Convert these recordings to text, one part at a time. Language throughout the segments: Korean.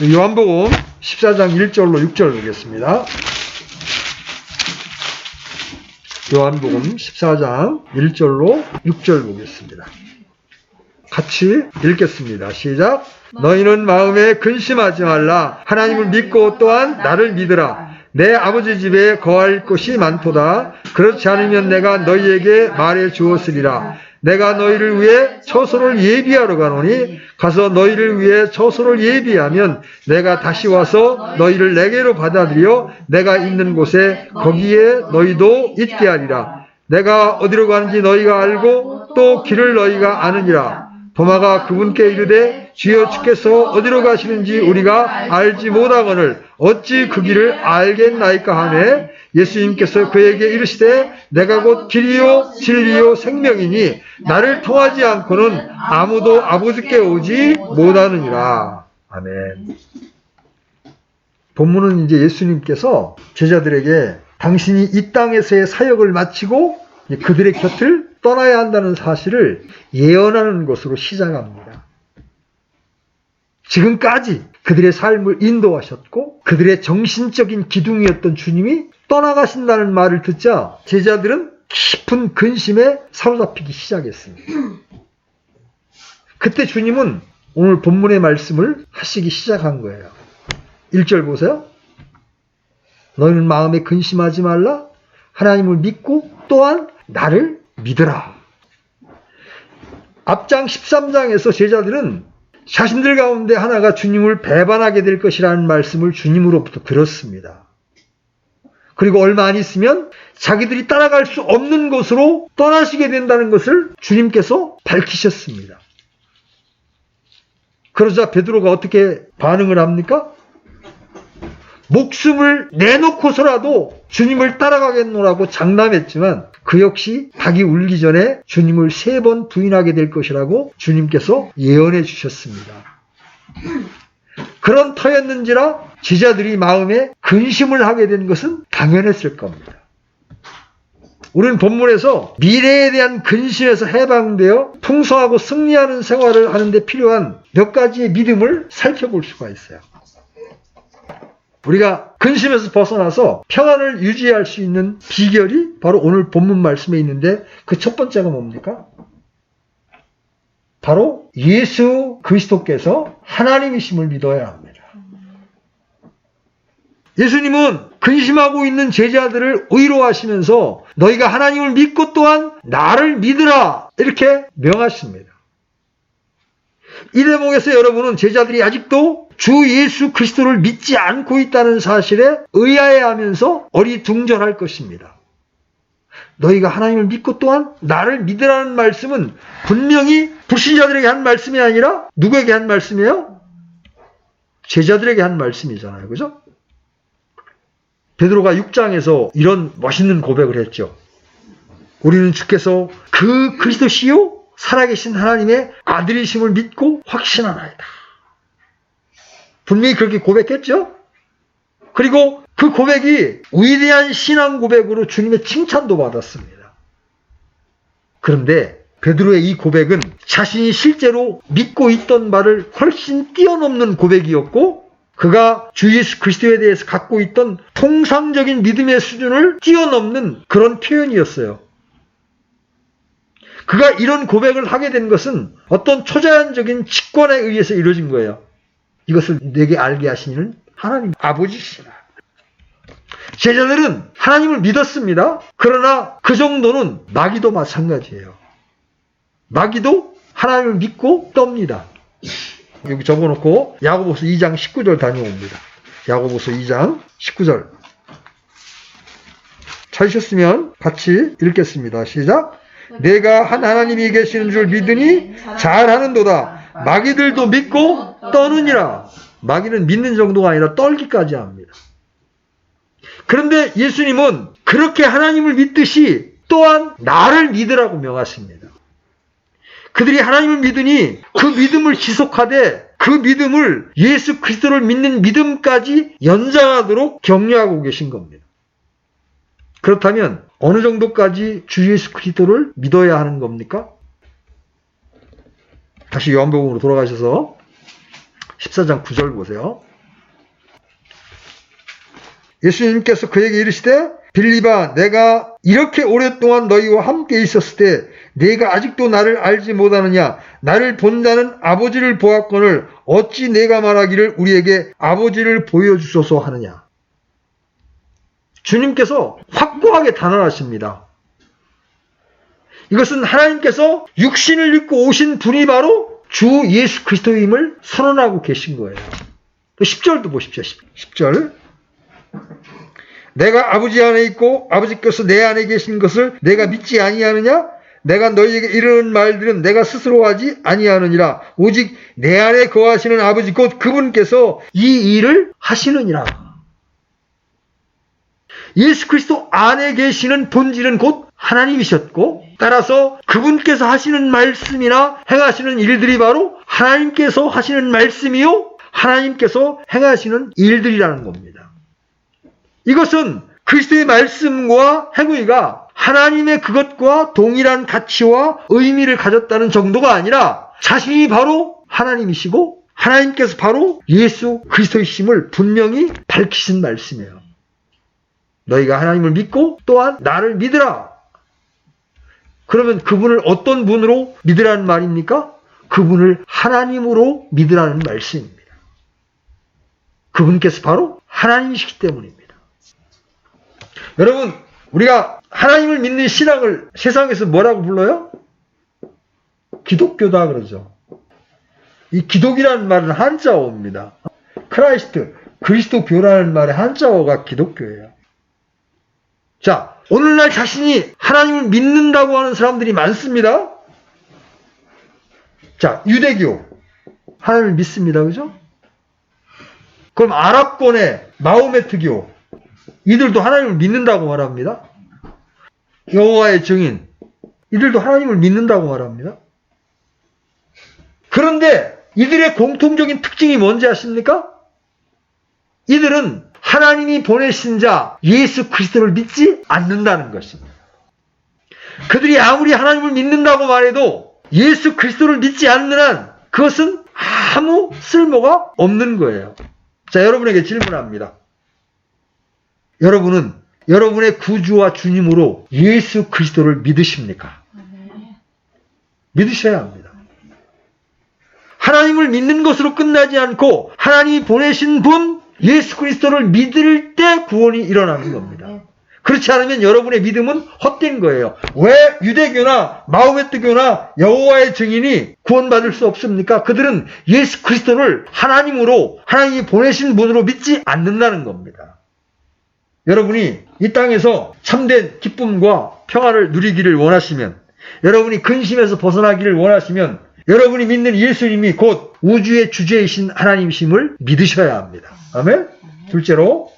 요한복음 14장 1절로 6절 보겠습니다. 요한복음 14장 1절로 6절 보겠습니다. 같이 읽겠습니다. 시작. 너희는 마음에 근심하지 말라. 하나님을 믿고 또한 나를 믿으라. 내 아버지 집에 거할 곳이 많도다. 그렇지 않으면 내가 너희에게 말해 주었으리라. 내가 너희를 위해 처소를 예비하러 가노니 가서 너희를 위해 처소를 예비하면 내가 다시 와서 너희를 내게로 받아들여 내가 있는 곳에 거기에 너희도 있게 하리라. 내가 어디로 가는지 너희가 알고 또 길을 너희가 아느니라. 도마가 그분께 이르되 주여 주께서 어디로 가시는지 우리가 알지 못하거늘 어찌 그 길을 알겠나이까 하매 예수님께서 그에게 이르시되 내가 곧 길이요 진리요 생명이니 나를 통하지 않고는 아무도 아버지께 오지 못하느니라. 아멘. 본문은 이제 예수님께서 제자들에게 당신이 이 땅에서의 사역을 마치고 그들의 곁을 떠나야 한다는 사실을 예언하는 것으로 시작합니다. 지금까지 그들의 삶을 인도하셨고 그들의 정신적인 기둥이었던 주님이 떠나가신다는 말을 듣자 제자들은 깊은 근심에 사로잡히기 시작했습니다. 그때 주님은 오늘 본문의 말씀을 하시기 시작한 거예요. 1절 보세요. 너희는 마음에 근심하지 말라. 하나님을 믿고 또한 나를 믿으라. 앞장 13장에서 제자들은 자신들 가운데 하나가 주님을 배반하게 될 것이라는 말씀을 주님으로부터 들었습니다. 그리고 얼마 안 있으면 자기들이 따라갈 수 없는 곳으로 떠나시게 된다는 것을 주님께서 밝히셨습니다. 그러자 베드로가 어떻게 반응을 합니까? 목숨을 내놓고서라도 주님을 따라가겠노라고 장담했지만 그 역시 닭이 울기 전에 주님을 3번 부인하게 될 것이라고 주님께서 예언해 주셨습니다. 그런 터였는지라 제자들이 마음에 근심을 하게 된 것은 당연했을 겁니다. 우리는 본문에서 미래에 대한 근심에서 해방되어 풍성하고 승리하는 생활을 하는 데 필요한 몇 가지의 믿음을 살펴볼 수가 있어요. 우리가 근심에서 벗어나서 평안을 유지할 수 있는 비결이 바로 오늘 본문 말씀에 있는데 그 첫 번째가 뭡니까? 바로 예수 그리스도께서 하나님이심을 믿어야 합니다. 예수님은 근심하고 있는 제자들을 위로하시면서 너희가 하나님을 믿고 또한 나를 믿으라 이렇게 명하십니다. 이 대목에서 여러분은 제자들이 아직도 주 예수 그리스도를 믿지 않고 있다는 사실에 의아해하면서 어리둥절할 것입니다. 너희가 하나님을 믿고 또한 나를 믿으라는 말씀은 분명히 불신자들에게 한 말씀이 아니라 누구에게 한 말씀이에요? 제자들에게 한 말씀이잖아요. 그죠? 베드로가 6장에서 이런 멋있는 고백을 했죠. 우리는 주께서 그 그리스도시요 살아계신 하나님의 아들이심을 믿고 확신하나이다. 분명히 그렇게 고백했죠. 그리고 그 고백이 위대한 신앙 고백으로 주님의 칭찬도 받았습니다. 그런데 베드로의 이 고백은 자신이 실제로 믿고 있던 바를 훨씬 뛰어넘는 고백이었고 그가 주 예수 그리스도에 대해서 갖고 있던 통상적인 믿음의 수준을 뛰어넘는 그런 표현이었어요. 그가 이런 고백을 하게 된 것은 어떤 초자연적인 직관에 의해서 이루어진 거예요. 이것을 내게 알게 하시는 하나님 아버지시라. 제자들은 하나님을 믿었습니다. 그러나 그 정도는 마귀도 마찬가지예요. 마귀도 하나님을 믿고 떱니다. 여기 적어놓고 야고보서 2장 19절 다녀옵니다. 야고보서 2장 19절 찾으셨으면 같이 읽겠습니다. 시작. 내가 한 하나님이 계시는 줄 믿으니 잘하는도다. 마귀들도 믿고 떠느니라. 마귀는 믿는 정도가 아니라 떨기까지 합니다. 그런데 예수님은 그렇게 하나님을 믿듯이 또한 나를 믿으라고 명하십니다. 그들이 하나님을 믿으니 그 믿음을 지속하되 그 믿음을 예수 그리스도를 믿는 믿음까지 연장하도록 격려하고 계신 겁니다. 그렇다면 어느 정도까지 주 예수 그리스도를 믿어야 하는 겁니까? 다시 요한복음으로 돌아가셔서 14장 9절 보세요. 예수님께서 그에게 이르시되 빌립아 내가 이렇게 오랫동안 너희와 함께 있었을 때 네가 아직도 나를 알지 못하느냐. 나를 본 자는 아버지를 보았거늘 어찌 내가 말하기를 우리에게 아버지를 보여주소서 하느냐. 주님께서 확고하게 단언하십니다. 이것은 하나님께서 육신을 입고 오신 분이 바로 주 예수 그리스도임을 선언하고 계신 거예요. 또 10절도 보십시오. 10절. 내가 아버지 안에 있고 아버지께서 내 안에 계신 것을 내가 믿지 아니하느냐? 내가 너희에게 이르는 말들은 내가 스스로 하지 아니하느니라. 오직 내 안에 거하시는 아버지 곧 그분께서 이 일을 하시느니라. 예수 그리스도 안에 계시는 본질은 곧 하나님이셨고 따라서 그분께서 하시는 말씀이나 행하시는 일들이 바로 하나님께서 하시는 말씀이요 하나님께서 행하시는 일들이라는 겁니다. 이것은 그리스도의 말씀과 행위가 하나님의 그것과 동일한 가치와 의미를 가졌다는 정도가 아니라 자신이 바로 하나님이시고 하나님께서 바로 예수 그리스도이심을 분명히 밝히신 말씀이에요. 너희가 하나님을 믿고 또한 나를 믿으라. 그러면 그분을 어떤 분으로 믿으라는 말입니까? 그분을 하나님으로 믿으라는 말씀입니다. 그분께서 바로 하나님이시기 때문입니다. 여러분, 우리가 하나님을 믿는 신앙을 세상에서 뭐라고 불러요? 기독교다 그러죠. 이 기독이라는 말은 한자어입니다. 크라이스트, 그리스도교라는 말의 한자어가 기독교예요. 자, 오늘날 자신이 하나님을 믿는다고 하는 사람들이 많습니다. 자, 유대교, 하나님을 믿습니다. 그죠? 그럼 아랍권의 마호메트교, 이들도 하나님을 믿는다고 말합니다. 여호와의 증인, 이들도 하나님을 믿는다고 말합니다. 그런데 이들의 공통적인 특징이 뭔지 아십니까? 이들은 하나님이 보내신 자 예수 그리스도를 믿지 않는다는 것입니다. 그들이 아무리 하나님을 믿는다고 말해도 예수 그리스도를 믿지 않는 한 그것은 아무 쓸모가 없는 거예요. 자, 여러분에게 질문합니다. 여러분은 여러분의 구주와 주님으로 예수 그리스도를 믿으십니까? 믿으셔야 합니다. 하나님을 믿는 것으로 끝나지 않고 하나님이 보내신 분 예수 그리스도를 믿을 때 구원이 일어나는 겁니다. 그렇지 않으면 여러분의 믿음은 헛된 거예요. 왜 유대교나 마호메트교나 여호와의 증인이 구원받을 수 없습니까? 그들은 예수 그리스도를 하나님으로 하나님이 보내신 분으로 믿지 않는다는 겁니다. 여러분이 이 땅에서 참된 기쁨과 평안을 누리기를 원하시면, 여러분이 근심에서 벗어나기를 원하시면 여러분이 믿는 예수님이 곧 우주의 주제이신 하나님이심을 믿으셔야 합니다. 아멘? 둘째로,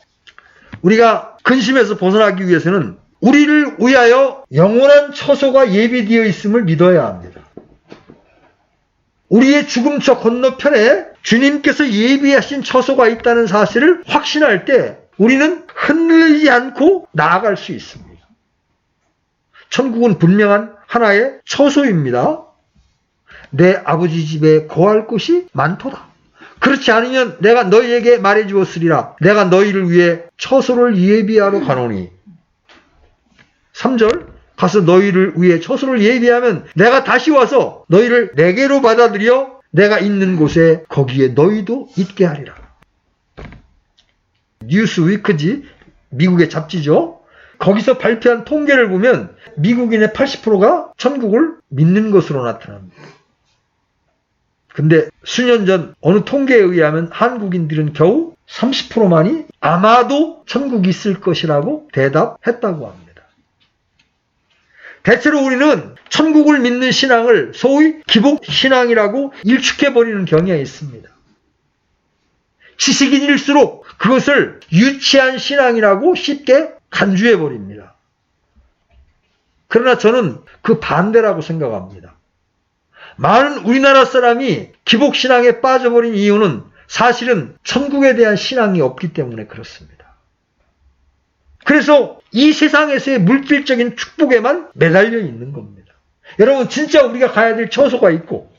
우리가 근심에서 벗어나기 위해서는 우리를 위하여 영원한 처소가 예비되어 있음을 믿어야 합니다. 우리의 죽음 저 건너편에 주님께서 예비하신 처소가 있다는 사실을 확신할 때 우리는 흔들리지 않고 나아갈 수 있습니다. 천국은 분명한 하나의 처소입니다. 내 아버지 집에 거할 곳이 많도다. 그렇지 않으면 내가 너희에게 말해 주었으리라. 내가 너희를 위해 처소를 예비하러 가노니. 3절, 가서 너희를 위해 처소를 예비하면 내가 다시 와서 너희를 내게로 받아들여 내가 있는 곳에 거기에 너희도 있게 하리라. 뉴스위크지, 미국의 잡지죠. 거기서 발표한 통계를 보면 미국인의 80%가 천국을 믿는 것으로 나타납니다. 근데 수년 전 어느 통계에 의하면 한국인들은 겨우 30%만이 아마도 천국이 있을 것이라고 대답했다고 합니다. 대체로 우리는 천국을 믿는 신앙을 소위 기복신앙이라고 일축해버리는 경향이 있습니다. 지식인일수록 그것을 유치한 신앙이라고 쉽게 간주해버립니다. 그러나 저는 그 반대라고 생각합니다. 많은 우리나라 사람이 기복신앙에 빠져버린 이유는 사실은 천국에 대한 신앙이 없기 때문에 그렇습니다. 그래서 이 세상에서의 물질적인 축복에만 매달려 있는 겁니다. 여러분, 진짜 우리가 가야 될 처소가 있고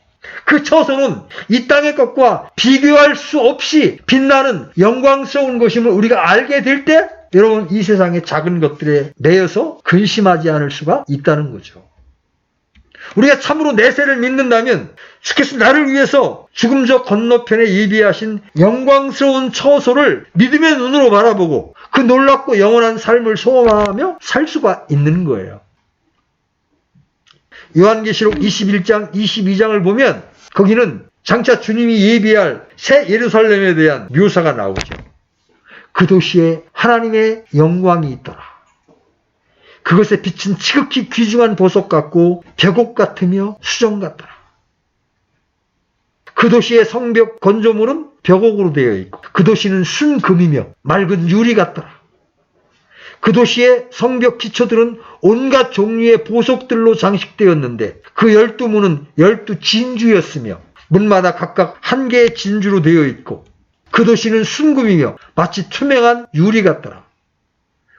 그 처소는 이 땅의 것과 비교할 수 없이 빛나는 영광스러운 것임을 우리가 알게 될 때 여러분 이 세상의 작은 것들에 매여서 근심하지 않을 수가 있다는 거죠. 우리가 참으로 내세를 믿는다면 주께서 나를 위해서 죽음 저 건너편에 예비하신 영광스러운 처소를 믿음의 눈으로 바라보고 그 놀랍고 영원한 삶을 소망하며 살 수가 있는 거예요. 요한계시록 21장, 22장을 보면 거기는 장차 주님이 예비할 새 예루살렘에 대한 묘사가 나오죠. 그 도시에 하나님의 영광이 있더라. 그것의 빛은 지극히 귀중한 보석 같고 벽옥 같으며 수정 같더라. 그 도시의 성벽 건조물은 벽옥으로 되어 있고 그 도시는 순금이며 맑은 유리 같더라. 그 도시의 성벽 기초들은 온갖 종류의 보석들로 장식되었는데 그 12문은 12진주였으며 문마다 각각 한 개의 진주로 되어 있고 그 도시는 순금이며 마치 투명한 유리 같더라.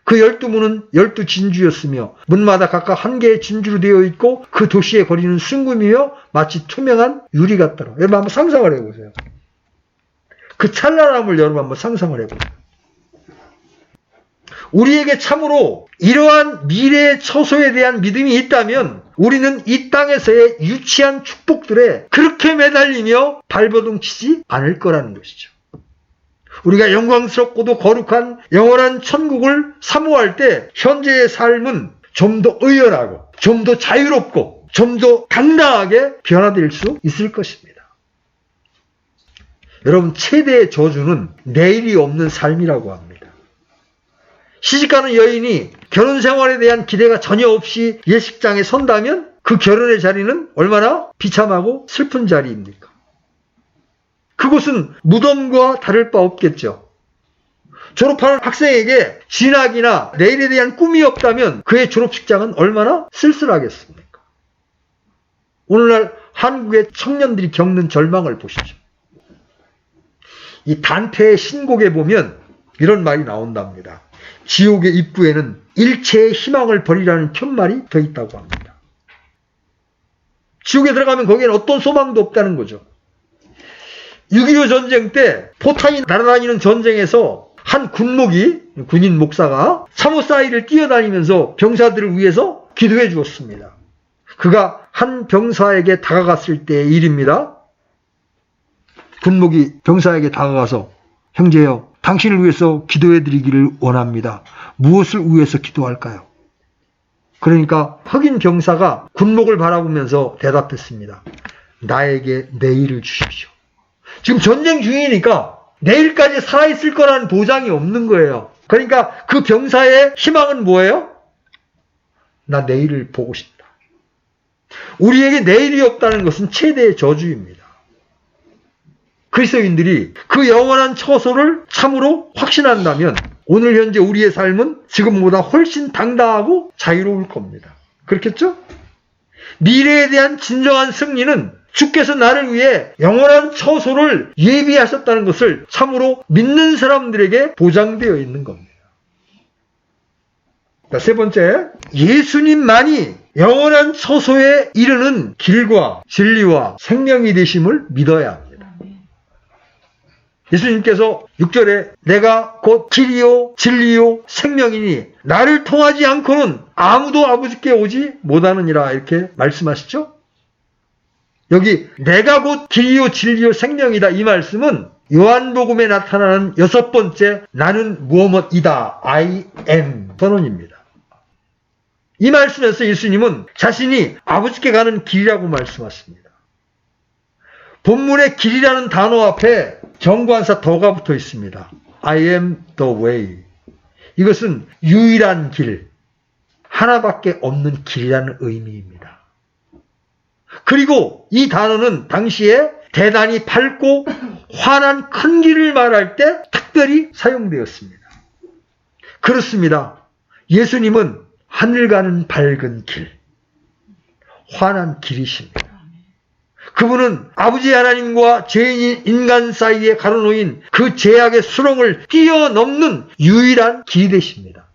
그 12문은 12진주였으며 문마다 각각 한 개의 진주로 되어 있고 그 도시의 거리는 순금이며 마치 투명한 유리 같더라. 여러분 한번 상상을 해보세요. 그 찬란함을 여러분 한번 상상을 해보세요. 우리에게 참으로 이러한 미래의 처소에 대한 믿음이 있다면 우리는 이 땅에서의 유치한 축복들에 그렇게 매달리며 발버둥 치지 않을 거라는 것이죠. 우리가 영광스럽고도 거룩한 영원한 천국을 사모할 때 현재의 삶은 좀 더 의연하고 좀 더 자유롭고 좀 더 당당하게 변화될 수 있을 것입니다. 여러분 최대의 저주는 내일이 없는 삶이라고 합니다. 시집가는 여인이 결혼 생활에 대한 기대가 전혀 없이 예식장에 선다면 그 결혼의 자리는 얼마나 비참하고 슬픈 자리입니까? 그곳은 무덤과 다를 바 없겠죠. 졸업하는 학생에게 진학이나 내일에 대한 꿈이 없다면 그의 졸업식장은 얼마나 쓸쓸하겠습니까? 오늘날 한국의 청년들이 겪는 절망을 보시죠. 이 단테의 신곡에 보면 이런 말이 나온답니다. 지옥의 입구에는 일체의 희망을 버리라는 편말이 더 있다고 합니다. 지옥에 들어가면 거기에는 어떤 소망도 없다는 거죠. 6.25 전쟁 때 포탄이 날아다니는 전쟁에서 한 군인 목사가 참호 사이를 뛰어다니면서 병사들을 위해서 기도해 주었습니다. 그가 한 병사에게 다가갔을 때의 일입니다. 군목이 병사에게 다가가서 형제여 당신을 위해서 기도해 드리기를 원합니다. 무엇을 위해서 기도할까요? 그러니까 흑인 병사가 군목을 바라보면서 대답했습니다. 나에게 내일을 주십시오. 지금 전쟁 중이니까 내일까지 살아있을 거라는 보장이 없는 거예요. 그러니까 그 병사의 희망은 뭐예요? 나 내일을 보고 싶다. 우리에게 내일이 없다는 것은 최대의 저주입니다. 그리스도인들이 그 영원한 처소를 참으로 확신한다면 오늘 현재 우리의 삶은 지금보다 훨씬 당당하고 자유로울 겁니다. 그렇겠죠? 미래에 대한 진정한 승리는 주께서 나를 위해 영원한 처소를 예비하셨다는 것을 참으로 믿는 사람들에게 보장되어 있는 겁니다. 자, 세 번째, 예수님만이 영원한 처소에 이르는 길과 진리와 생명이 되심을 믿어야 합니다. 예수님께서 6절에 내가 곧 길이요 진리요 생명이니 나를 통하지 않고는 아무도 아버지께 오지 못하느니라 이렇게 말씀하시죠. 여기 내가 곧 길이요 진리요 생명이다 이 말씀은 요한복음에 나타나는 6번째 나는 무엇이다 I am 선언입니다. 이 말씀에서 예수님은 자신이 아버지께 가는 길이라고 말씀하십니다. 본문의 길이라는 단어 앞에 정관사 더가 붙어 있습니다. I am the way. 이것은 유일한 길, 하나밖에 없는 길이라는 의미입니다. 그리고 이 단어는 당시에 대단히 밝고 환한 큰 길을 말할 때 특별히 사용되었습니다. 그렇습니다. 예수님은 하늘 가는 밝은 길, 환한 길이십니다. 그분은 아버지 하나님과 죄인인 인간 사이에 가로놓인 그 죄악의 수렁을 뛰어넘는 유일한 길이 되십니다.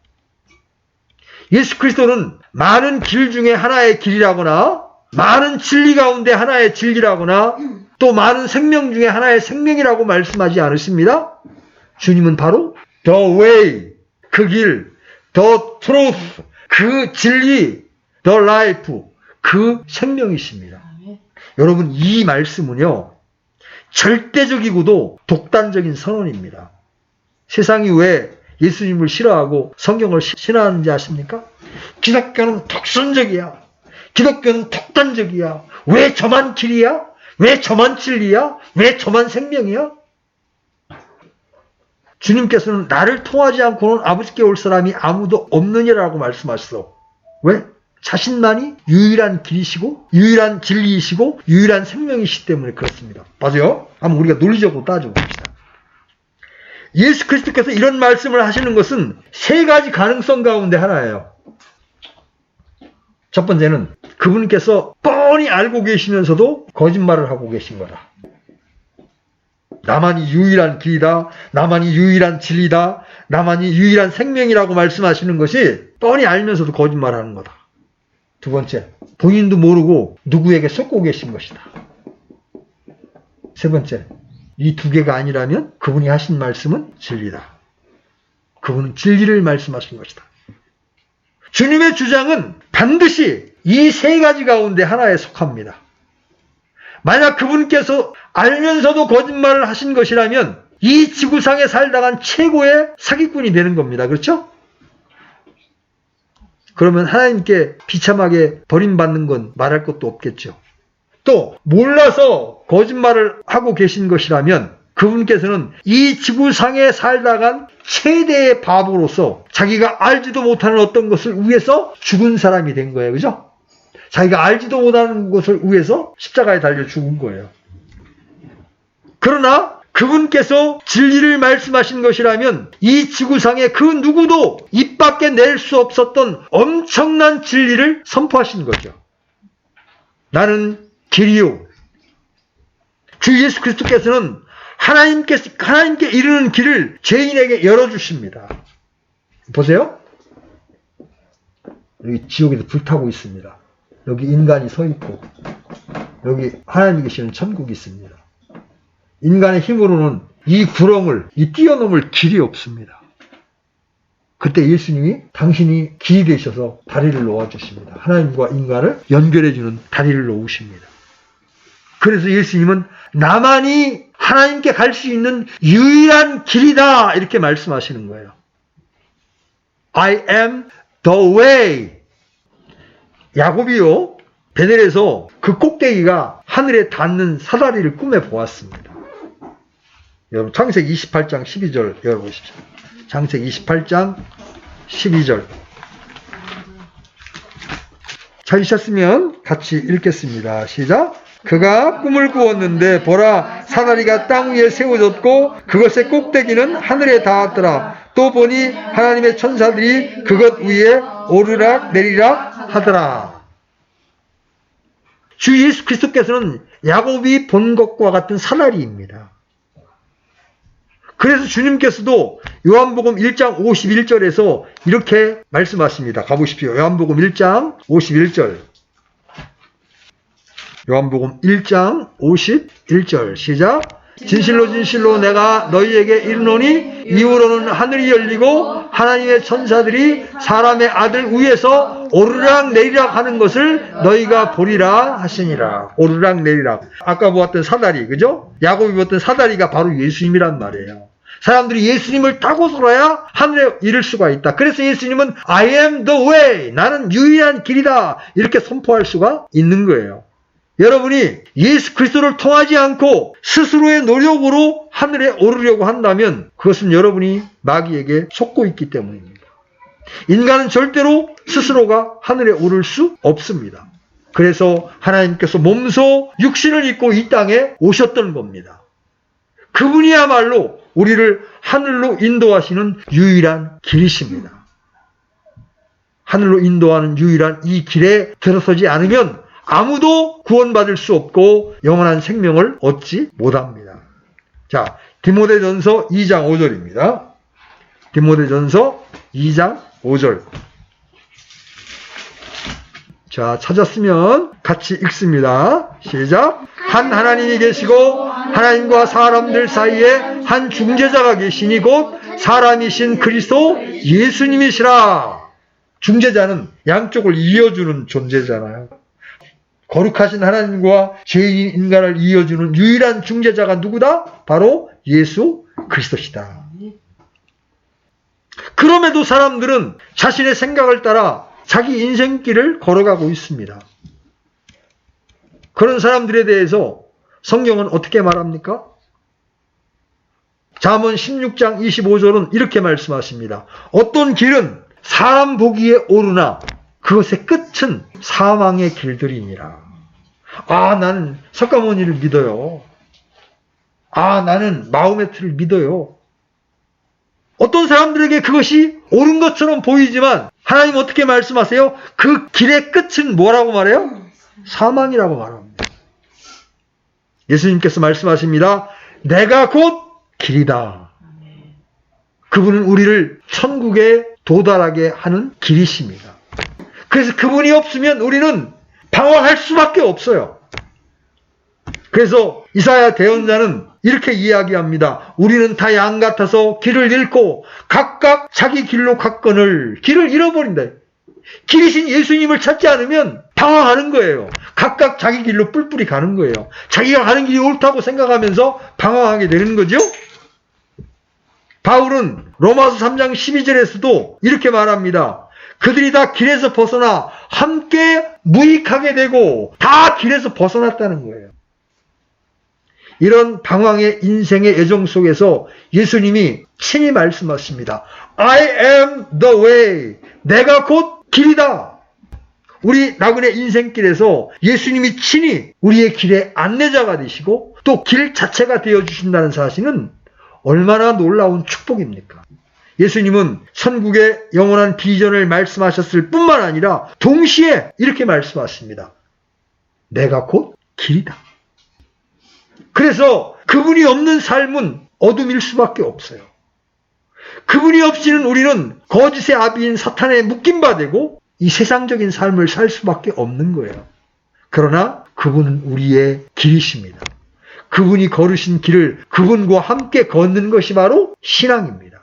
예수 그리스도는 많은 길 중에 하나의 길이라거나 많은 진리 가운데 하나의 진리라거나 또 많은 생명 중에 하나의 생명이라고 말씀하지 않으십니다. 주님은 바로 the way, 그 길, the truth, 그 진리, the life, 그 생명이십니다. 여러분, 이 말씀은요, 절대적이고도 독단적인 선언입니다. 세상이 왜 예수님을 싫어하고 성경을 싫어하는지 아십니까? 기독교는 독선적이야. 기독교는 독단적이야. 왜 저만 길이야? 왜 저만 진리야? 왜 저만 생명이야? 주님께서는 나를 통하지 않고는 아버지께 올 사람이 아무도 없느니라고 말씀하셨어. 왜? 자신만이 유일한 길이시고 유일한 진리이시고 유일한 생명이시기 때문에 그렇습니다. 맞아요? 한번 우리가 논리적으로 따져봅시다. 예수 그리스도께서 이런 말씀을 하시는 것은 세 가지 가능성 가운데 하나예요. 첫 번째는 그분께서 뻔히 알고 계시면서도 거짓말을 하고 계신 거다. 나만이 유일한 길이다. 나만이 유일한 진리다. 나만이 유일한 생명이라고 말씀하시는 것이 뻔히 알면서도 거짓말하는 거다. 두 번째, 본인도 모르고 누구에게 쏟고 계신 것이다. 세 번째, 이 두 개가 아니라면 그분이 하신 말씀은 진리다. 그분은 진리를 말씀하신 것이다. 주님의 주장은 반드시 이 세 가지 가운데 하나에 속합니다. 만약 그분께서 알면서도 거짓말을 하신 것이라면 이 지구상에 살다간 최고의 사기꾼이 되는 겁니다. 그렇죠? 그러면 하나님께 비참하게 버림받는 건 말할 것도 없겠죠. 또 몰라서 거짓말을 하고 계신 것이라면 그분께서는 이 지구상에 살다간 최대의 바보로서 자기가 알지도 못하는 어떤 것을 위해서 죽은 사람이 된 거예요. 그죠? 자기가 알지도 못하는 것을 위해서 십자가에 달려 죽은 거예요. 그러나 그분께서 진리를 말씀하신 것이라면 이 지구상에 그 누구도 입 밖에 낼 수 없었던 엄청난 진리를 선포하신 거죠. 나는 길이요. 주 예수 그리스도께서는 하나님께 이르는 길을 죄인에게 열어주십니다. 보세요. 여기 지옥에서 불타고 있습니다. 여기 인간이 서 있고 여기 하나님이 계시는 천국이 있습니다. 인간의 힘으로는 이 구렁을 뛰어넘을 길이 없습니다. 그때 예수님이 당신이 길이 되셔서 다리를 놓아주십니다. 하나님과 인간을 연결해주는 다리를 놓으십니다. 그래서 예수님은 나만이 하나님께 갈 수 있는 유일한 길이다 이렇게 말씀하시는 거예요. I am the way. 야곱이요, 베델에서 그 꼭대기가 하늘에 닿는 사다리를 꿈에 보았습니다. 여러분 창세기 28장 12절 열어보십시오. 창세기 28장 12절. 찾으셨으면 같이 읽겠습니다. 시작. 그가 꿈을 꾸었는데 보라 사다리가 땅 위에 세워졌고 그것의 꼭대기는 하늘에 닿았더라. 또 보니 하나님의 천사들이 그것 위에 오르락 내리락 하더라. 주 예수 그리스도께서는 야곱이 본 것과 같은 사다리입니다. 그래서 주님께서도 요한복음 1장 51절에서 이렇게 말씀하십니다. 가보십시오. 요한복음 1장 51절. 요한복음 1장 51절 시작. 진실로 진실로 내가 너희에게 이르노니 이후로는 하늘이 열리고 하나님의 천사들이 사람의 아들 위에서 오르락 내리락 하는 것을 너희가 보리라 하시니라. 오르락 내리락. 아까 보았던 사다리, 그죠? 야곱이 보았던 사다리가 바로 예수님이란 말이에요. 사람들이 예수님을 타고서야 하늘에 이를 수가 있다. 그래서 예수님은 I am the way. 나는 유일한 길이다. 이렇게 선포할 수가 있는 거예요. 여러분이 예수 그리스도를 통하지 않고 스스로의 노력으로 하늘에 오르려고 한다면 그것은 여러분이 마귀에게 속고 있기 때문입니다. 인간은 절대로 스스로가 하늘에 오를 수 없습니다. 그래서 하나님께서 몸소 육신을 입고 이 땅에 오셨던 겁니다. 그분이야말로 우리를 하늘로 인도하시는 유일한 길이십니다. 하늘로 인도하는 유일한 이 길에 들어서지 않으면 아무도 구원받을 수 없고 영원한 생명을 얻지 못합니다. 자, 디모데전서 2장 5절입니다. 디모데전서 2장 5절. 자, 찾았으면 같이 읽습니다. 시작. 한 하나님이 계시고 하나님과 사람들 사이에 한 중재자가 계시니 곧 사람이신 그리스도 예수님이시라. 중재자는 양쪽을 이어주는 존재잖아요. 거룩하신 하나님과 죄인 인간을 이어주는 유일한 중재자가 누구다? 바로 예수 그리스도시다. 그럼에도 사람들은 자신의 생각을 따라 자기 인생길을 걸어가고 있습니다. 그런 사람들에 대해서 성경은 어떻게 말합니까? 잠언 16장 25절은 이렇게 말씀하십니다. 어떤 길은 사람 보기에 오르나 그것의 끝은 사망의 길들이니라. 아, 나는 석가모니를 믿어요. 아, 나는 마호메트를 믿어요. 어떤 사람들에게 그것이 옳은 것처럼 보이지만 하나님 어떻게 말씀하세요? 그 길의 끝은 뭐라고 말해요? 사망이라고 말합니다. 예수님께서 말씀하십니다. 내가 곧 길이다. 그분은 우리를 천국에 도달하게 하는 길이십니다. 그래서 그분이 없으면 우리는 방황할 수밖에 없어요. 그래서 이사야 대언자는 이렇게 이야기합니다. 우리는 다 양 같아서 길을 잃고 각각 자기 길로 갔거늘 길을 잃어버린다. 길이신 예수님을 찾지 않으면 방황하는 거예요. 각각 자기 길로 뿔뿔이 가는 거예요. 자기가 가는 길이 옳다고 생각하면서 방황하게 되는 거죠. 바울은 로마서 3장 12절에서도 이렇게 말합니다. 그들이 다 길에서 벗어나 함께 무익하게 되고 다 길에서 벗어났다는 거예요. 이런 방황의 인생의 애정 속에서 예수님이 친히 말씀하십니다. I am the way. 내가 곧 길이다. 우리 나그네 인생길에서 예수님이 친히 우리의 길의 안내자가 되시고 또 길 자체가 되어주신다는 사실은 얼마나 놀라운 축복입니까? 예수님은 천국의 영원한 비전을 말씀하셨을 뿐만 아니라 동시에 이렇게 말씀하십니다. 내가 곧 길이다. 그래서 그분이 없는 삶은 어둠일 수밖에 없어요. 그분이 없이는 우리는 거짓의 아비인 사탄에 묶임바 되고 이 세상적인 삶을 살 수밖에 없는 거예요. 그러나 그분은 우리의 길이십니다. 그분이 걸으신 길을 그분과 함께 걷는 것이 바로 신앙입니다.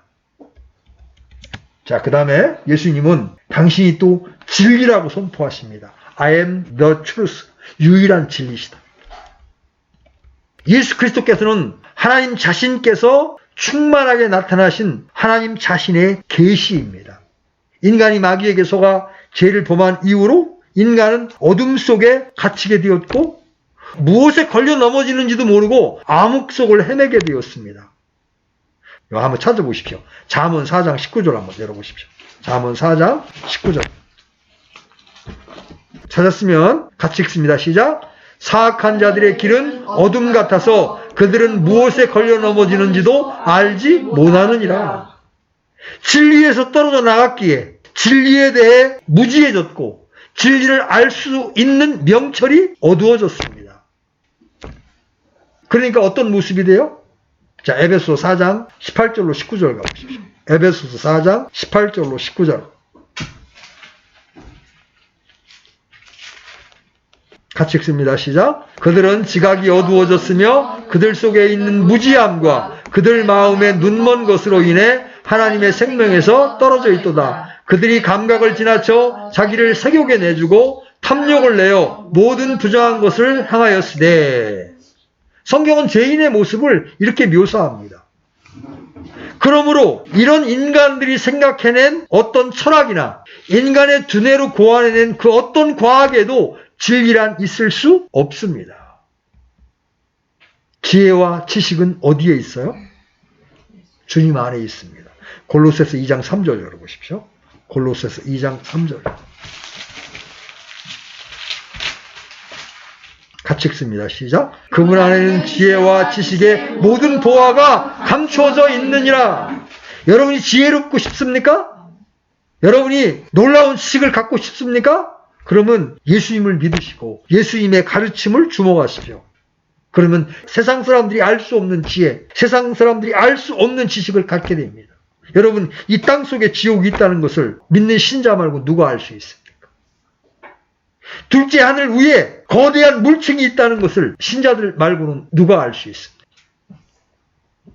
자, 그 다음에 예수님은 당신이 또 진리라고 선포하십니다. I am the truth. 유일한 진리시다. 예수 그리스도께서는 하나님 자신께서 충만하게 나타나신 하나님 자신의 계시입니다. 인간이 마귀에게 속아 죄를 범한 이후로 인간은 어둠 속에 갇히게 되었고 무엇에 걸려 넘어지는지도 모르고 암흑 속을 헤매게 되었습니다. 이거 한번 찾아보십시오. 잠언 4장 19절 한번 열어보십시오. 잠언 4장 19절 찾았으면 같이 읽습니다. 시작. 사악한 자들의 길은 어둠 같아서 그들은 무엇에 걸려 넘어지는지도 알지 못하느니라. 진리에서 떨어져 나갔기에 진리에 대해 무지해졌고 진리를 알 수 있는 명철이 어두워졌습니다. 그러니까 어떤 모습이 돼요? 자, 에베소서 4장 18절로 19절 가보십시오. 에베소서 4장 18절로 19절 같이 읽습니다. 시작. 그들은 지각이 어두워졌으며 그들 속에 있는 무지함과 그들 마음의 눈먼 것으로 인해 하나님의 생명에서 떨어져 있도다. 그들이 감각을 지나쳐 자기를 색욕에 내주고 탐욕을 내어 모든 부정한 것을 향하였으되. 성경은 죄인의 모습을 이렇게 묘사합니다. 그러므로 이런 인간들이 생각해낸 어떤 철학이나 인간의 두뇌로 고안해낸 그 어떤 과학에도 진리란 있을 수 없습니다. 지혜와 지식은 어디에 있어요? 주님 안에 있습니다. 골로새서 2장 3절 열어보십시오. 골로새서 2장 3절 같이 읽습니다. 시작. 그분 안에는 지혜와 지식의 모든 보화가 감추어져 있느니라. 여러분이 지혜롭고 싶습니까? 여러분이 놀라운 지식을 갖고 싶습니까? 그러면 예수님을 믿으시고 예수님의 가르침을 주목하십시오. 그러면 세상 사람들이 알 수 없는 지혜, 세상 사람들이 알 수 없는 지식을 갖게 됩니다. 여러분, 이 땅 속에 지옥이 있다는 것을 믿는 신자 말고 누가 알 수 있습니까? 둘째 하늘 위에 거대한 물층이 있다는 것을 신자들 말고는 누가 알 수 있습니까?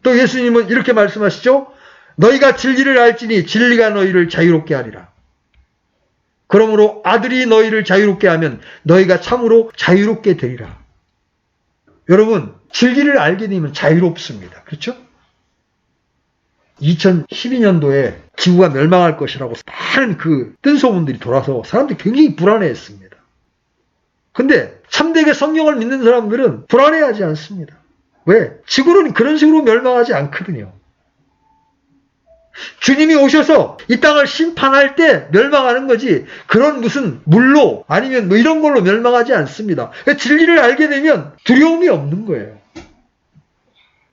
또 예수님은 이렇게 말씀하시죠. 너희가 진리를 알지니 진리가 너희를 자유롭게 하리라. 그러므로 아들이 너희를 자유롭게 하면 너희가 참으로 자유롭게 되리라. 여러분, 진리를 알게 되면 자유롭습니다. 그렇죠? 2012년도에 지구가 멸망할 것이라고 많은 뜬소문들이 돌아서 사람들이 굉장히 불안해했습니다. 근데 참되게 성경을 믿는 사람들은 불안해하지 않습니다. 왜? 지구는 그런 식으로 멸망하지 않거든요. 주님이 오셔서 이 땅을 심판할 때 멸망하는 거지 그런 무슨 물로 아니면 뭐 이런 걸로 멸망하지 않습니다. 진리를 알게 되면 두려움이 없는 거예요.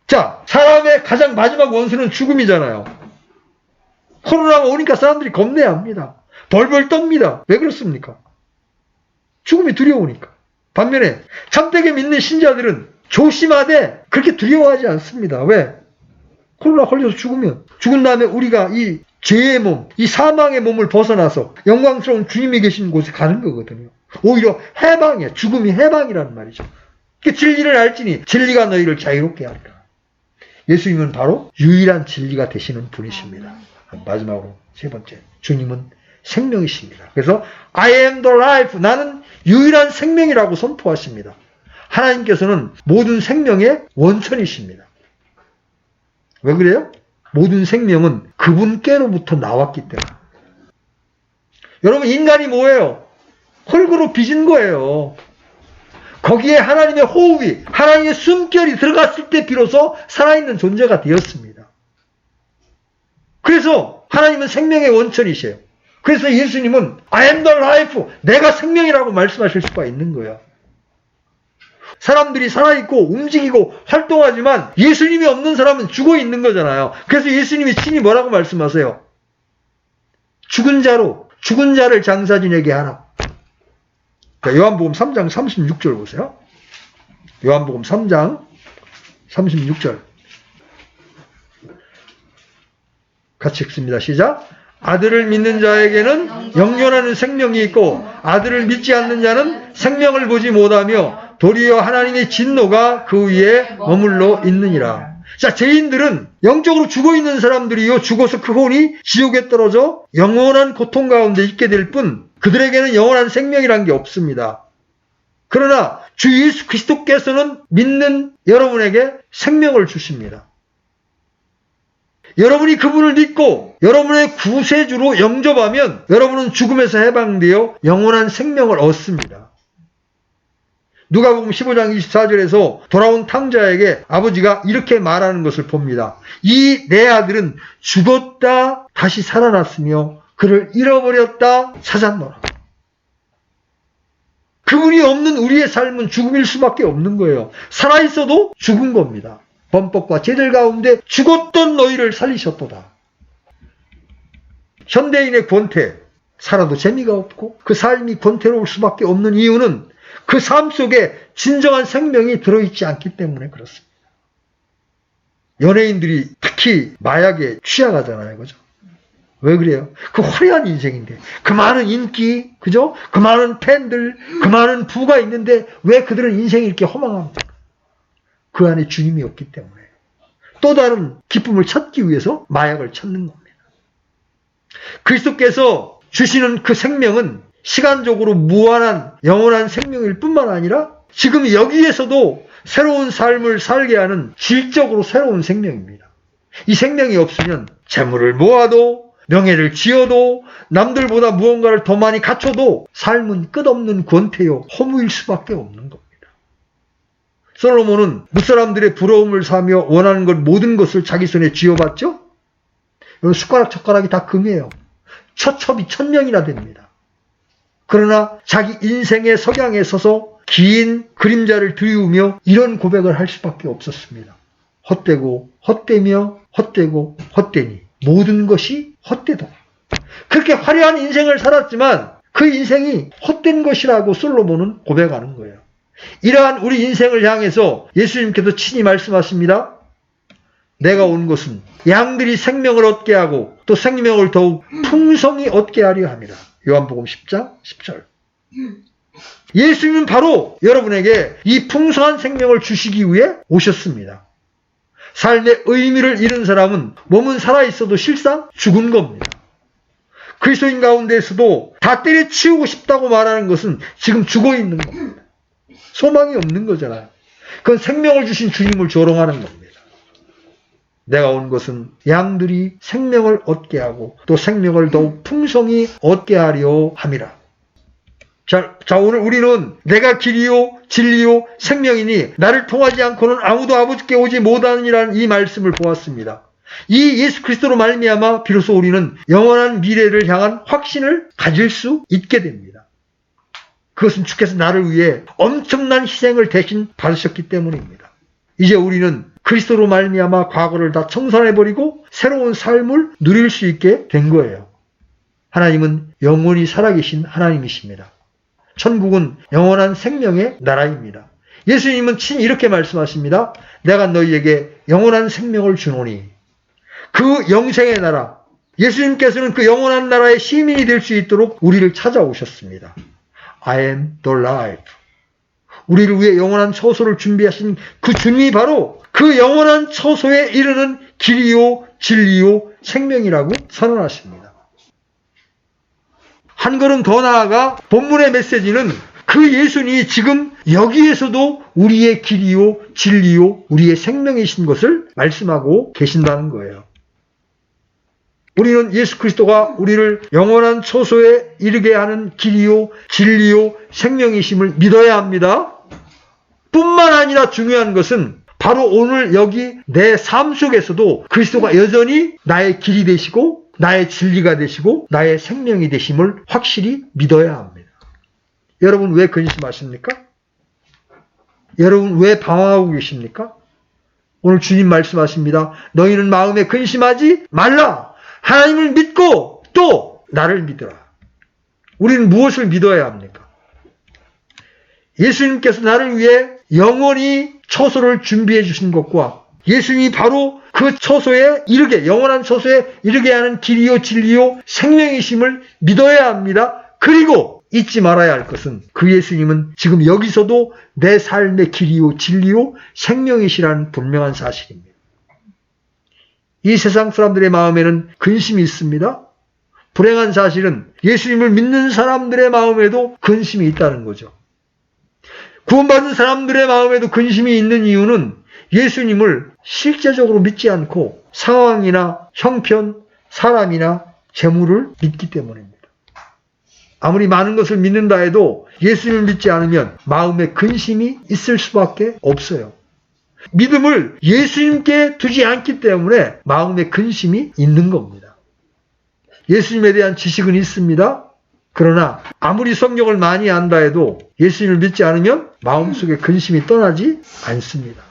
자, 사람의 가장 마지막 원수는 죽음이잖아요. 코로나가 오니까 사람들이 겁내합니다. 벌벌 떱니다. 왜 그렇습니까? 죽음이 두려우니까. 반면에 참되게 믿는 신자들은 조심하되 그렇게 두려워하지 않습니다. 왜? 코로나 걸려서 죽으면 죽은 다음에 우리가 이 죄의 몸, 이 사망의 몸을 벗어나서 영광스러운 주님이 계신 곳에 가는 거거든요. 오히려 해방이에요. 죽음이 해방이라는 말이죠. 그 진리를 알지니 진리가 너희를 자유롭게 하리라. 예수님은 바로 유일한 진리가 되시는 분이십니다. 마지막으로 세 번째, 주님은 생명이십니다. 그래서 I am the life, 나는 유일한 생명이라고 선포하십니다. 하나님께서는 모든 생명의 원천이십니다. 왜 그래요? 모든 생명은 그분께로부터 나왔기 때문에. 여러분, 인간이 뭐예요? 흙으로 빚은 거예요. 거기에 하나님의 호흡이, 하나님의 숨결이 들어갔을 때 비로소 살아있는 존재가 되었습니다. 그래서 하나님은 생명의 원천이세요. 그래서 예수님은 I am the life, 내가 생명이라고 말씀하실 수가 있는 거예요. 사람들이 살아있고 움직이고 활동하지만 예수님이 없는 사람은 죽어 있는 거잖아요. 그래서 예수님이 친히 뭐라고 말씀하세요? 죽은 자를 장사진에게 하라. 요한복음 3장 36절 보세요. 요한복음 3장 36절. 같이 읽습니다. 시작. 아들을 믿는 자에게는 영원한 생명이 있고 아들을 믿지 않는 자는 생명을 보지 못하며 도리어 하나님의 진노가 그 위에 머물러 있느니라. 자, 죄인들은 영적으로 죽어있는 사람들이요, 죽어서 그 혼이 지옥에 떨어져 영원한 고통 가운데 있게 될 뿐 그들에게는 영원한 생명이란 게 없습니다. 그러나 주 예수 그리스도께서는 믿는 여러분에게 생명을 주십니다. 여러분이 그분을 믿고 여러분의 구세주로 영접하면 여러분은 죽음에서 해방되어 영원한 생명을 얻습니다. 누가복음 15장 24절에서 돌아온 탕자에게 아버지가 이렇게 말하는 것을 봅니다. 이 내 아들은 죽었다 다시 살아났으며 그를 잃어버렸다 찾았노라. 그분이 없는 우리의 삶은 죽음일 수밖에 없는 거예요. 살아있어도 죽은 겁니다. 범법과 죄들 가운데 죽었던 너희를 살리셨도다. 현대인의 권태, 살아도 재미가 없고 그 삶이 권태로울 수밖에 없는 이유는 그 삶 속에 진정한 생명이 들어있지 않기 때문에 그렇습니다. 연예인들이 특히 마약에 취약하잖아요. 그죠? 왜 그래요? 그 화려한 인생인데, 그 많은 인기, 그죠? 그 많은 팬들, 그 많은 부가 있는데 왜 그들은 인생이 이렇게 허망합니까? 그 안에 주님이 없기 때문에. 또 다른 기쁨을 찾기 위해서 마약을 찾는 겁니다. 그리스도께서 주시는 그 생명은 시간적으로 무한한 영원한 생명일 뿐만 아니라 지금 여기에서도 새로운 삶을 살게 하는 질적으로 새로운 생명입니다. 이 생명이 없으면 재물을 모아도 명예를 지어도 남들보다 무언가를 더 많이 갖춰도 삶은 끝없는 권태요 허무일 수밖에 없는 겁니다. 솔로몬은 무사람들의 부러움을 사며 원하는 것 모든 것을 자기 손에 쥐어봤죠? 여러분, 숟가락 젓가락이 다 금이에요. 처첩이 1000명이나 됩니다. 그러나 자기 인생의 석양에 서서 긴 그림자를 드리우며 이런 고백을 할 수밖에 없었습니다. 헛되고 헛되며 헛되고 헛되니 모든 것이 헛되도다. 그렇게 화려한 인생을 살았지만 그 인생이 헛된 것이라고 솔로몬은 고백하는 거예요. 이러한 우리 인생을 향해서 예수님께서 친히 말씀하십니다. 내가 온 것은 양들이 생명을 얻게 하고 또 생명을 더욱 풍성히 얻게 하려 합니다. 요한복음 10장 10절. 예수님은 바로 여러분에게 이 풍성한 생명을 주시기 위해 오셨습니다. 삶의 의미를 잃은 사람은 몸은 살아있어도 실상 죽은 겁니다. 그리스도인 가운데에서도 다 때려치우고 싶다고 말하는 것은 지금 죽어 있는 겁니다. 소망이 없는 거잖아요. 그건 생명을 주신 주님을 조롱하는 겁니다. 내가 온 것은 양들이 생명을 얻게 하고 또 생명을 더욱 풍성히 얻게 하려 함이라. 자, 오늘 우리는 내가 길이요 진리요 생명이니 나를 통하지 않고는 아무도 아버지께 오지 못하느니라는 이 말씀을 보았습니다. 이 예수 그리스도로 말미암아 비로소 우리는 영원한 미래를 향한 확신을 가질 수 있게 됩니다. 그것은 주께서 나를 위해 엄청난 희생을 대신 받으셨기 때문입니다. 이제 우리는 그리스도로 말미암아 과거를 다 청산해버리고 새로운 삶을 누릴 수 있게 된 거예요. 하나님은 영원히 살아계신 하나님이십니다. 천국은 영원한 생명의 나라입니다. 예수님은 친히 이렇게 말씀하십니다. 내가 너희에게 영원한 생명을 주노니 그 영생의 나라, 예수님께서는 그 영원한 나라의 시민이 될 수 있도록 우리를 찾아오셨습니다. I am the life. 우리를 위해 영원한 처소를 준비하신 그 주님이 바로 그 영원한 처소에 이르는 길이요 진리요 생명이라고 선언하십니다. 한 걸음 더 나아가 본문의 메시지는 그 예수님이 지금 여기에서도 우리의 길이요 진리요 우리의 생명이신 것을 말씀하고 계신다는 거예요. 우리는 예수 그리스도가 우리를 영원한 처소에 이르게 하는 길이요 진리요 생명이심을 믿어야 합니다. 뿐만 아니라 중요한 것은 바로 오늘 여기 내 삶 속에서도 그리스도가 여전히 나의 길이 되시고 나의 진리가 되시고 나의 생명이 되심을 확실히 믿어야 합니다. 여러분 왜 근심하십니까? 여러분 왜 방황하고 계십니까? 오늘 주님 말씀하십니다. 너희는 마음에 근심하지 말라. 하나님을 믿고 또 나를 믿으라. 우리는 무엇을 믿어야 합니까? 예수님께서 나를 위해 영원히 처소를 준비해 주신 것과 예수님이 바로 그 처소에 이르게 영원한 처소에 이르게 하는 길이요 진리요 생명이심을 믿어야 합니다. 그리고 잊지 말아야 할 것은 그 예수님은 지금 여기서도 내 삶의 길이요 진리요 생명이시라는 분명한 사실입니다. 이 세상 사람들의 마음에는 근심이 있습니다. 불행한 사실은 예수님을 믿는 사람들의 마음에도 근심이 있다는 거죠. 구원받은 사람들의 마음에도 근심이 있는 이유는 예수님을 실제적으로 믿지 않고 상황이나 형편, 사람이나 재물을 믿기 때문입니다. 아무리 많은 것을 믿는다 해도 예수님을 믿지 않으면 마음에 근심이 있을 수밖에 없어요. 믿음을 예수님께 두지 않기 때문에 마음에 근심이 있는 겁니다. 예수님에 대한 지식은 있습니다. 그러나 아무리 성경을 많이 안다 해도 예수님을 믿지 않으면 마음속에 근심이 떠나지 않습니다.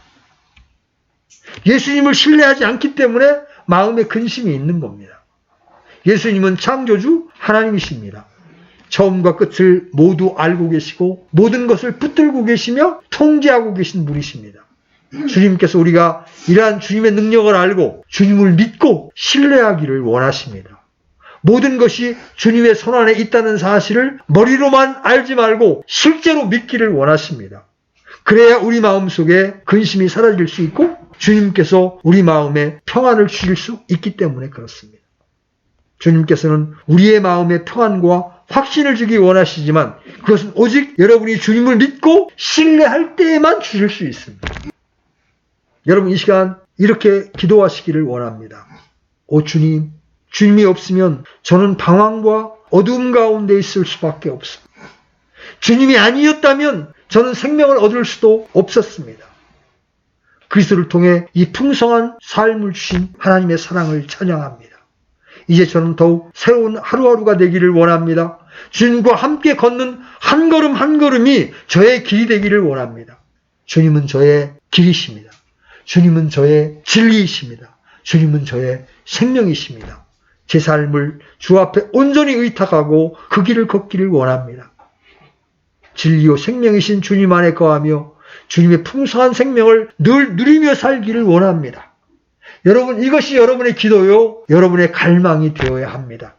예수님을 신뢰하지 않기 때문에 마음에 근심이 있는 겁니다. 예수님은 창조주 하나님이십니다. 처음과 끝을 모두 알고 계시고 모든 것을 붙들고 계시며 통제하고 계신 분이십니다. 주님께서 우리가 이러한 주님의 능력을 알고 주님을 믿고 신뢰하기를 원하십니다. 모든 것이 주님의 손안에 있다는 사실을 머리로만 알지 말고 실제로 믿기를 원하십니다. 그래야 우리 마음속에 근심이 사라질 수 있고 주님께서 우리 마음에 평안을 주실 수 있기 때문에 그렇습니다. 주님께서는 우리의 마음에 평안과 확신을 주기 원하시지만 그것은 오직 여러분이 주님을 믿고 신뢰할 때에만 주실 수 있습니다. 여러분 이 시간 이렇게 기도하시기를 원합니다. 오 주님, 주님이 없으면 저는 방황과 어두움 가운데 있을 수밖에 없습니다. 주님이 아니었다면 저는 생명을 얻을 수도 없었습니다. 그리스도를 통해 이 풍성한 삶을 주신 하나님의 사랑을 찬양합니다. 이제 저는 더욱 새로운 하루하루가 되기를 원합니다. 주님과 함께 걷는 한 걸음 한 걸음이 저의 길이 되기를 원합니다. 주님은 저의 길이십니다. 주님은 저의 진리이십니다. 주님은 저의 생명이십니다. 제 삶을 주 앞에 온전히 의탁하고 그 길을 걷기를 원합니다. 진리요 생명이신 주님 안에 거하며 주님의 풍성한 생명을 늘 누리며 살기를 원합니다. 여러분 이것이 여러분의 기도요 여러분의 갈망이 되어야 합니다.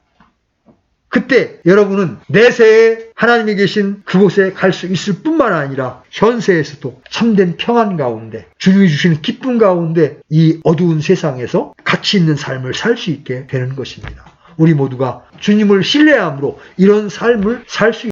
그때 여러분은 내세에 하나님이 계신 그곳에 갈 수 있을 뿐만 아니라 현세에서도 참된 평안 가운데 주님이 주시는 기쁨 가운데 이 어두운 세상에서 가치 있는 삶을 살 수 있게 되는 것입니다. 우리 모두가 주님을 신뢰함으로 이런 삶을 살 수